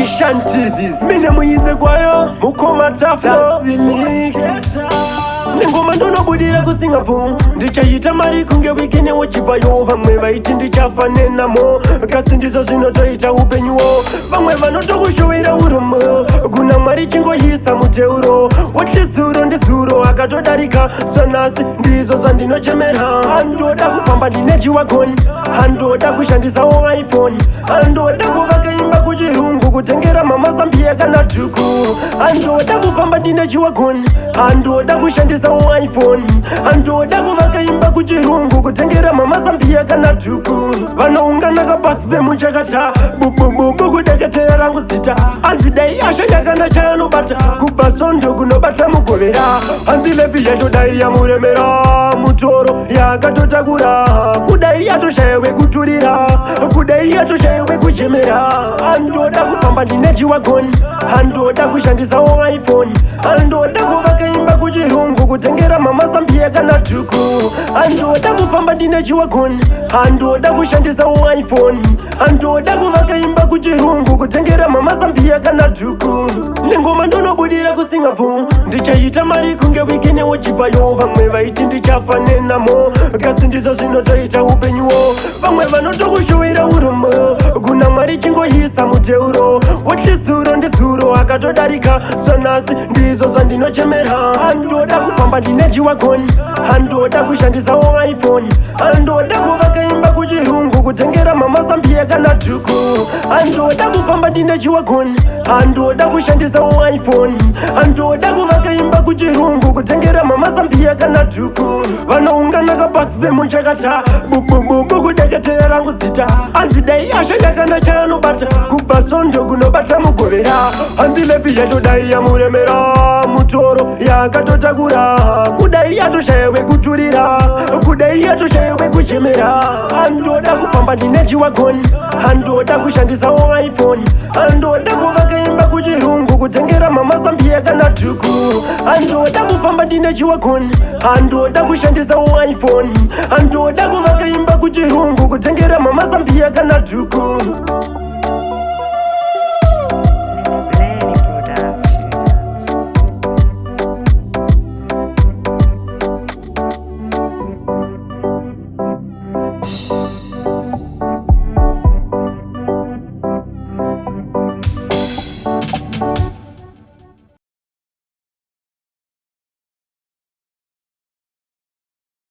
Ishantivis mine muyize kwayo mukomataflo ningoma ndonobudira ku Singapore ndichayita mari kunge wikene wochivayo vamwe vaiti ndichafanenamo kasi ndizo zvinotoita upenyuwo vamwe vanotokushowera uromo kuna mwari chingoyisa muteuro wochizuro ndizuro akatodarika sanasi ndizo zvandinochemera handoda kufamba ndine chiwagoni handoda kushandisawo iPhone handoda kuvaka imba kuchirungu kutengera mamazambiya kana dhuku handoda kufamba ndine chiwagoni handoda kushandisawo iPhone handoda kuvaka imba kuchirungu kutengera mamazambiya kana dhuku vanoungana kapasi pemuchakata bubububu kudeketera rangu zita hanzidai asha yakana chayanobata kubva sondo kunobata mugovera hanzi levi yatodai yamuremera mutoro yakatotakura kudai yatoshayewe kuturira kudai yatoshayewe kuchemera handoda kufamba ndine chiwagoni handoda kushandisawo iPhone handoda kuvaka imba kuchirungu kutengera mamazambiya kana dhuku handoda kufamba ndine chiwagoni handoda kushandisawo iPhone handoda kuvaka imba kuchirungu kutengera mamazambiya kana dhuku ningoma ndonobudira ku Singapore ndichayita mari kunge wikene wochivayo vamwe vaiti ndichafanenamo kasi ndizo zvinotoita upenyuwo vamwe vanotokushowera uromo kuna mwari chingoyisa muteuro wochizuro ndizuro akatodarika sanasi ndizo zvandinochemera handoda kufamba ndine chiwagoni handoda kushandisawo iPhone handoda kuvaka imba kuchirungu kutengera mamazambiya kana dhuku handoda kufamba ndine chiwagoni handoda kushandisawo iPhone handoda kuvaka imba kuchirungu kutengera mamazambiya kana dhuku vanoungana kapasi pemuchakata bubububu kudeketera rangu zita hanzidai asha yakana chayanobata kubva sondo kunobata mugovera hanzi levi yatodai yamuremera mutoro yakatotakura kudai yatoshayewe kuturira kudai yatoshayewe kuchemera handoda kufamba ndine chiwagoni handoda kushandisawo iPhone handoda kuvaka imba kuchirungu kutengera mamazambiya kana dhuku handoda kufamba ndine chiwagoni handoda kushandisawo iPhone handoda kuvaka imba kuchirungu kutengera mamazambiya kana dhuku